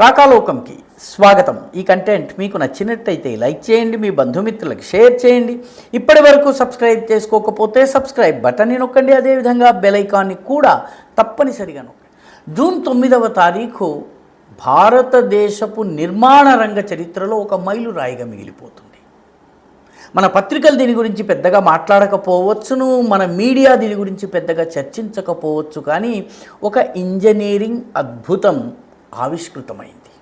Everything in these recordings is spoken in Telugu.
రాకాలోకంకి స్వాగతం. ఈ కంటెంట్ మీకు నచ్చినట్టయితే లైక్ చేయండి, మీ బంధుమిత్రులకు షేర్ చేయండి. ఇప్పటి వరకు సబ్స్క్రైబ్ చేసుకోకపోతే సబ్స్క్రైబ్ బటన్ని నొక్కండి. అదేవిధంగా బెల్ ఐకాన్ని కూడా తప్పనిసరిగా నొక్కండి. జూన్ 9వ తారీఖు భారతదేశపు నిర్మాణ రంగ చరిత్రలో ఒక మైలురాయిగా మిగిలిపోతుంది. మన పత్రికలు దీని గురించి పెద్దగా మాట్లాడకపోవచ్చును, మన మీడియా దీని గురించి పెద్దగా చర్చించకపోవచ్చు, కానీ ఒక ఇంజనీరింగ్ అద్భుతం ఆవిష్కృతమైంది.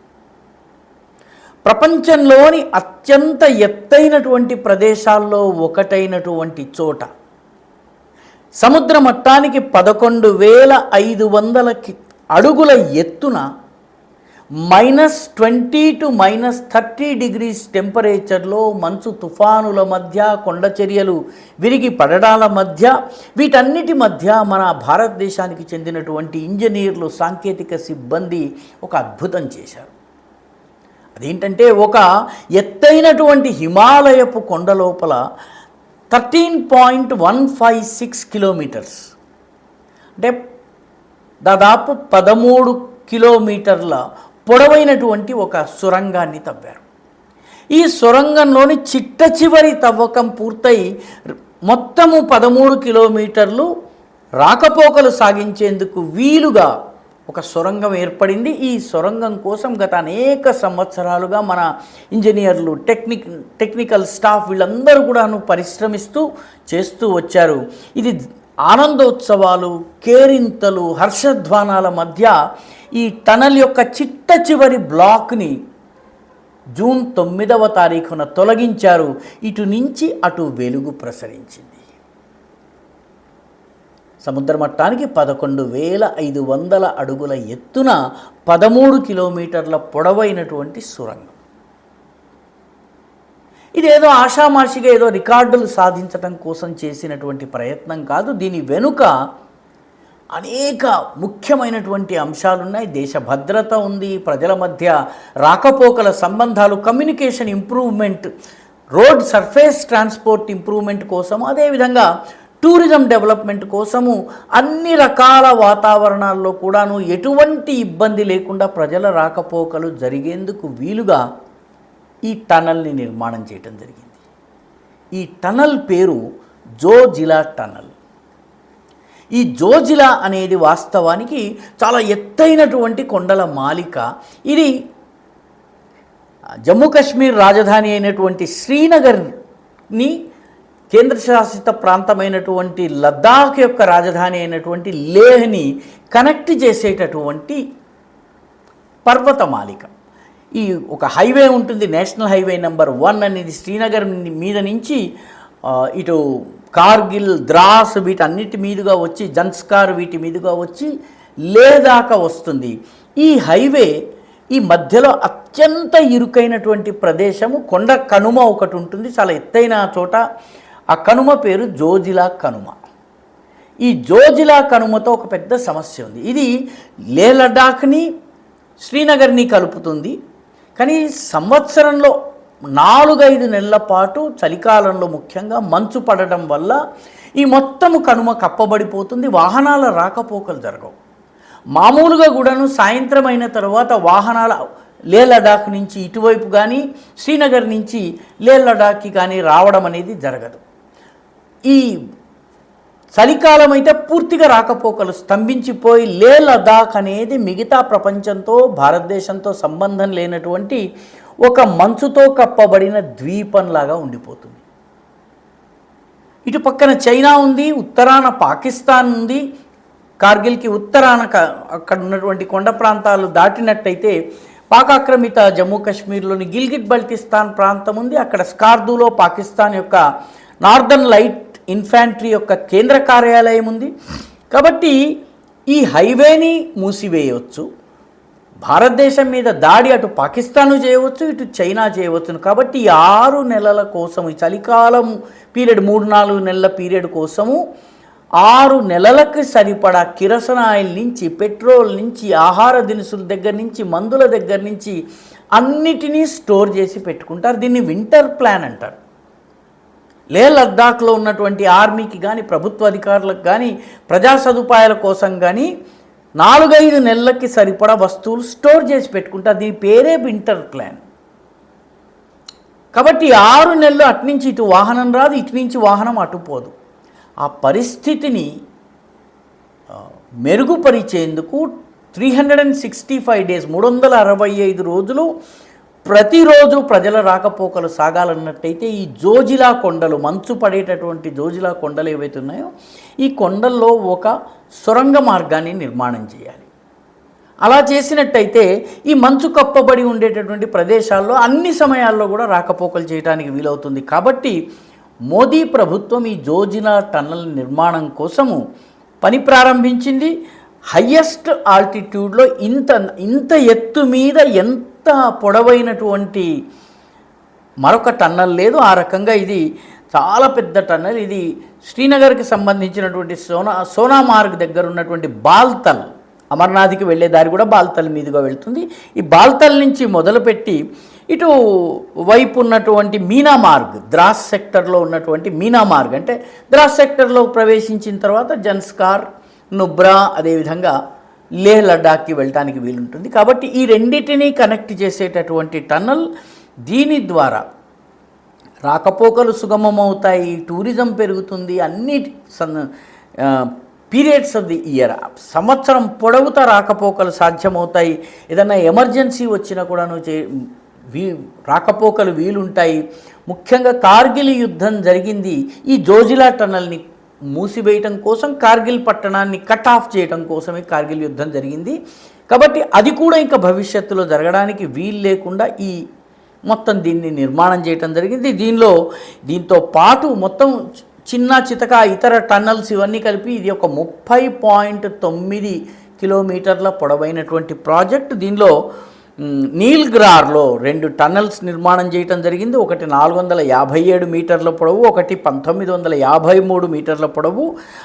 ప్రపంచంలోని అత్యంత ఎత్తైనటువంటి ప్రదేశాల్లో ఒకటైనటువంటి చోట సముద్ర మట్టానికి 11,500 అడుగుల ఎత్తున -20 to -30 degrees టెంపరేచర్లో మంచు తుఫానుల మధ్య, కొండ చర్యలు విరిగి పడడాల మధ్య, వీటన్నిటి మధ్య మన భారతదేశానికి చెందినటువంటి ఇంజనీర్లు, సాంకేతిక సిబ్బంది ఒక అద్భుతం చేశారు. అదేంటంటే, ఒక ఎత్తైనటువంటి హిమాలయపు కొండ లోపల 13.156 కిలోమీటర్స్, అంటే దాదాపు 13 కిలోమీటర్ల పొడవైనటువంటి ఒక సొరంగాన్ని తవ్వారు. ఈ సొరంగంలోని చిట్ట చివరి తవ్వకం పూర్తయి మొత్తము 13 కిలోమీటర్లు రాకపోకలు సాగించేందుకు వీలుగా ఒక సొరంగం ఏర్పడింది. ఈ సొరంగం కోసం గత అనేక సంవత్సరాలుగా మన ఇంజనీర్లు, టెక్నికల్ స్టాఫ్ వీళ్ళందరూ కూడాను పరిశ్రమిస్తూ చేస్తూ వచ్చారు. ఇది ఆనందోత్సవాలు, కేరింతలు, హర్షధ్వానాల మధ్య ఈ టనల్ యొక్క చిట్ట చివరి బ్లాక్ని జూన్ 9వ తారీఖున తొలగించారు. ఇటు నుంచి అటు వెలుగు ప్రసరించింది. సముద్ర మట్టానికి 11,500 అడుగుల ఎత్తున 13 కిలోమీటర్ల పొడవైనటువంటి సొరంగం. ఇదేదో ఆషామాషిగా ఏదో రికార్డులు సాధించడం కోసం చేసినటువంటి ప్రయత్నం కాదు. దీని వెనుక అనేక ముఖ్యమైనటువంటి అంశాలున్నాయి. దేశ భద్రత ఉంది, ప్రజల మధ్య రాకపోకల సంబంధాలు, communication improvement, road surface transport improvement కోసము, అదేవిధంగా టూరిజం డెవలప్మెంట్ కోసము, అన్ని రకాల వాతావరణాల్లో కూడాను ఎటువంటి ఇబ్బంది లేకుండా ప్రజల రాకపోకలు జరిగేందుకు వీలుగా ఈ టనల్ని నిర్మాణం చేయటం జరిగింది. ఈ టనల్ పేరు జోజిలా టనల్. ఈ జోజిలా అనేది వాస్తవానికి చాలా ఎత్తైనటువంటి కొండల మాలిక. ఇది జమ్మూ కాశ్మీర్ రాజధాని అయినటువంటి శ్రీనగర్ని, కేంద్రశాసిత ప్రాంతమైనటువంటి లద్దాఖ్ యొక్క రాజధాని అయినటువంటి లేహ్ని కనెక్ట్ చేసేటటువంటి పర్వతమాలిక. ఈ ఒక హైవే ఉంటుంది, నేషనల్ హైవే నెంబర్ 1 అనేది శ్రీనగర్ మీద నుంచి ఇటు కార్గిల్, ద్రాస్ వీటన్నిటి మీదుగా వచ్చి, జన్స్కార్ వీటి మీదుగా వచ్చి లే దాకా వస్తుంది. ఈ హైవే ఈ మధ్యలో అత్యంత ఇరుకైనటువంటి ప్రదేశము, కొండ కనుమ ఒకటి ఉంటుంది చాలా ఎత్తైన చోట. ఆ కనుమ పేరు జోజిలా కనుమ. ఈ జోజిలా కనుమతో ఒక పెద్ద సమస్య ఉంది. ఇది లే లడాఖ్ని, శ్రీనగర్ని కలుపుతుంది. కానీ సంవత్సరంలో 4-5 నెలల పాటు చలికాలంలో ముఖ్యంగా మంచు పడడం వల్ల ఈ మొత్తము కనుమ కప్పబడిపోతుంది. వాహనాల రాకపోకలు జరగవు. మామూలుగా కూడాను సాయంత్రం అయిన తర్వాత వాహనాల లే లడాఖ్ నుంచి ఇటువైపు కానీ, శ్రీనగర్ నుంచి లే లడాఖ్కి కానీ రావడం అనేది జరగదు. ఈ చలికాలం అయితే పూర్తిగా రాకపోకలు స్తంభించిపోయి లే లదాఖ్ అనేది మిగతా ప్రపంచంతో, భారతదేశంతో సంబంధం లేనటువంటి ఒక మంచుతో కప్పబడిన ద్వీపంలాగా ఉండిపోతుంది. ఇటు పక్కన చైనా ఉంది, ఉత్తరాన పాకిస్తాన్ ఉంది. కార్గిల్కి ఉత్తరాన అక్కడ ఉన్నటువంటి కొండ ప్రాంతాలు దాటినట్టయితే పాక్ ఆక్రమిత జమ్మూ కాశ్మీర్లోని గిల్గిట్ బల్టిస్తాన్ ప్రాంతం ఉంది. అక్కడ స్కార్దూలో పాకిస్తాన్ యొక్క నార్దర్న్ లైట్ ఇన్ఫాంట్రీ యొక్క కేంద్ర కార్యాలయం ఉంది. కాబట్టి ఈ హైవేని మూసివేయవచ్చు, భారతదేశం మీద దాడి అటు పాకిస్తాన్ చేయవచ్చు, ఇటు చైనా చేయవచ్చును. కాబట్టి 6 నెలల కోసం, ఈ చలికాలం పీరియడ్ 3-4 నెలల పీరియడ్ కోసము 6 నెలలకు సరిపడా కిరసన ఆయిల్ నుంచి, పెట్రోల్ నుంచి, ఆహార దినుసుల దగ్గర నుంచి, మందుల దగ్గర నుంచి అన్నిటినీ స్టోర్ చేసి పెట్టుకుంటారు. దీన్ని వింటర్ ప్లాన్ అంటారు. లే లద్దాఖ్లో ఉన్నటువంటి ఆర్మీకి కానీ, ప్రభుత్వ అధికారులకు కానీ, ప్రజా సదుపాయాల కోసం కానీ 4-5 నెలలకి సరిపడా వస్తువులు స్టోర్ చేసి పెట్టుకుంటారు. దీని పేరే వింటర్ ప్లాన్. కాబట్టి 6 నెలలు అటునుంచి ఇటు వాహనం రాదు, ఇటు నుంచి వాహనం అటుపోదు. ఆ పరిస్థితిని మెరుగుపరిచేందుకు 365 డేస్ 365 రోజులు ప్రతిరోజు ప్రజల రాకపోకలు సాగాలన్నట్టయితే ఈ జోజిలా కొండలు, మంచు పడేటటువంటి జోజిలా కొండలు ఏవైతే ఉన్నాయో ఈ కొండల్లో ఒక సొరంగ మార్గాన్ని నిర్మాణం చేయాలి. అలా చేసినట్టయితే ఈ మంచు కప్పబడి ఉండేటటువంటి ప్రదేశాల్లో అన్ని సమయాల్లో కూడా రాకపోకలు చేయడానికి వీలవుతుంది. కాబట్టి మోదీ ప్రభుత్వం ఈ జోజిలా టన్నల్ నిర్మాణం కోసము పని ప్రారంభించింది. హయ్యెస్ట్ ఆల్టిట్యూడ్లో ఇంత ఎత్తు మీద ఎంత పొడవైనటువంటి మరొక టన్నల్ లేదు. ఆ రకంగా ఇది చాలా పెద్ద టన్నల్. ఇది శ్రీనగర్కి సంబంధించినటువంటి సోనామార్గ్ దగ్గర ఉన్నటువంటి బాల్తల్, అమర్నాథ్కి వెళ్ళే దారి కూడా బాల్తల్ మీదుగా వెళ్తుంది. ఈ బాల్తల్ నుంచి మొదలుపెట్టి ఇటు వైపు ఉన్నటువంటి మీనామార్గ్, ద్రాస్ సెక్టర్లో ఉన్నటువంటి మీనామార్గ్, అంటే ద్రాస్ సెక్టర్లో ప్రవేశించిన తర్వాత జన్స్కార్, నుబ్రా, అదేవిధంగా లేహ్ లడాఖ్కి వెళ్ళటానికి వీలుంటుంది. కాబట్టి ఈ రెండింటినీ కనెక్ట్ చేసేటటువంటి టన్నల్, దీని ద్వారా రాకపోకలు సుగమమవుతాయి, టూరిజం పెరుగుతుంది. అన్ని పీరియడ్స్ ఆఫ్ ది ఇయర్, సంవత్సరం పొడవుతా రాకపోకలు సాధ్యమవుతాయి. ఏదైనా ఎమర్జెన్సీ వచ్చినా కూడాను రాకపోకలు వీలుంటాయి. ముఖ్యంగా కార్గిల్ యుద్ధం జరిగింది ఈ జోజిలా టన్నల్ని మూసివేయటం కోసం, కార్గిల్ పట్టణాన్ని కట్ ఆఫ్ చేయడం కోసమే కార్గిల్ యుద్ధం జరిగింది. కాబట్టి అది కూడా ఇంకా భవిష్యత్తులో జరగడానికి వీలు లేకుండా ఈ మొత్తం దీన్ని నిర్మాణం చేయటం జరిగింది. దీంతో పాటు మొత్తం చిన్న చితక ఇతర టన్నల్స్ ఇవన్నీ కలిపి ఇది ఒక 30.9 కిలోమీటర్ల పొడవైనటువంటి ప్రాజెక్ట్. దీనిలో నీల్గ్రార్లో 2 టన్నల్స్ నిర్మాణం చేయటం జరిగింది. ఒకటి 457 మీటర్ల పొడవు, ఒకటి 1953 మీటర్ల పొడవు.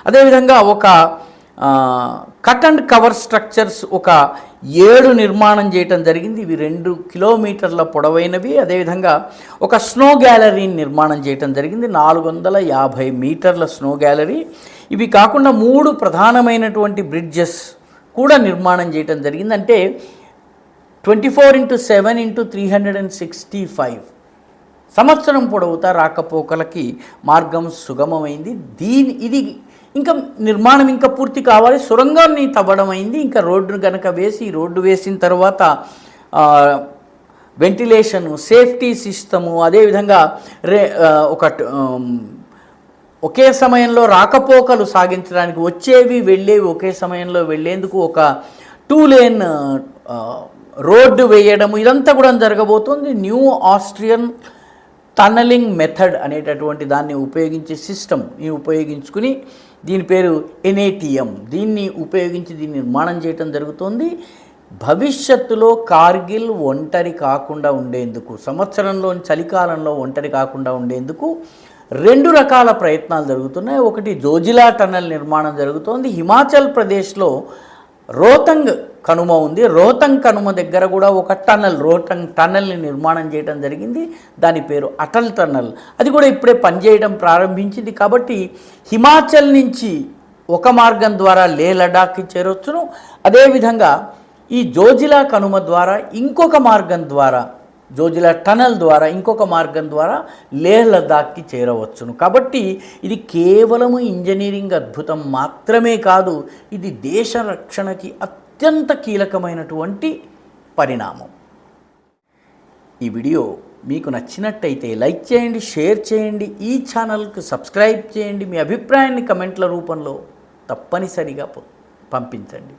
అదేవిధంగా ఒక కట్ అండ్ కవర్ స్ట్రక్చర్స్ ఒక 7 నిర్మాణం చేయటం జరిగింది. ఇవి 2 కిలోమీటర్ల పొడవైనవి. అదేవిధంగా ఒక స్నో గ్యాలరీని నిర్మాణం చేయటం జరిగింది, 450 మీటర్ల స్నో గ్యాలరీ. ఇవి కాకుండా 3 ప్రధానమైనటువంటి బ్రిడ్జెస్ కూడా నిర్మాణం చేయటం జరిగింది. అంటే 24x7x365 సంవత్సరం పొడవుతా రాకపోకలకి మార్గం సుగమమైంది. ఇది ఇంకా నిర్మాణం ఇంకా పూర్తి కావాలి. సొరంగాన్ని తవ్వడం అయింది. ఇంకా రోడ్డును కనుక రోడ్డు వేసిన తర్వాత వెంటిలేషను, సేఫ్టీ సిస్టము, అదేవిధంగా ఒకే సమయంలో రాకపోకలు సాగించడానికి, వచ్చేవి వెళ్ళేవి ఒకే సమయంలో వెళ్ళేందుకు ఒక 2 లేన్ రోడ్డు వేయడము, ఇదంతా కూడా జరగబోతుంది. న్యూ ఆస్ట్రియన్ టన్నలింగ్ మెథడ్ అనేటటువంటి దాన్ని ఉపయోగించే సిస్టమ్ని ఉపయోగించుకుని, దీని పేరు NATM, దీన్ని ఉపయోగించి దీన్ని నిర్మాణం చేయటం జరుగుతుంది. భవిష్యత్తులో కార్గిల్ ఒంటరి కాకుండా ఉండేందుకు, సంవత్సరంలోని చలికాలంలో ఒంటరి కాకుండా ఉండేందుకు 2 రకాల ప్రయత్నాలు జరుగుతున్నాయి. ఒకటి జోజిలా టన్నల్ నిర్మాణం జరుగుతోంది. హిమాచల్ ప్రదేశ్లో రోహతంగ్ కనుమ ఉంది. రోహతంగ్ కనుమ దగ్గర కూడా ఒక రోహతంగ్ టన్నల్ని నిర్మాణం చేయడం జరిగింది. దాని పేరు అటల్ టన్నల్. అది కూడా ఇప్పుడే పనిచేయడం ప్రారంభించింది. కాబట్టి హిమాచల్ నుంచి ఒక మార్గం ద్వారా లేహ్ లడాఖ్కి చేరొచ్చును. అదేవిధంగా ఈ జోజిలా కనుమ ద్వారా ఇంకొక మార్గం ద్వారా, జోజిలా టన్నల్ ద్వారా ఇంకొక మార్గం ద్వారా లేహ్ లదాఖ్కి చేరవచ్చును. కాబట్టి ఇది కేవలము ఇంజనీరింగ్ అద్భుతం మాత్రమే కాదు, ఇది దేశ రక్షణకి అత్యంత కీలకమైనటువంటి పరిణామం. ఈ వీడియో మీకు నచ్చినట్టయితే లైక్ చేయండి, షేర్ చేయండి, ఈ ఛానల్కి సబ్స్క్రైబ్ చేయండి. మీ అభిప్రాయాన్ని కమెంట్ల రూపంలో తప్పనిసరిగా పంపించండి.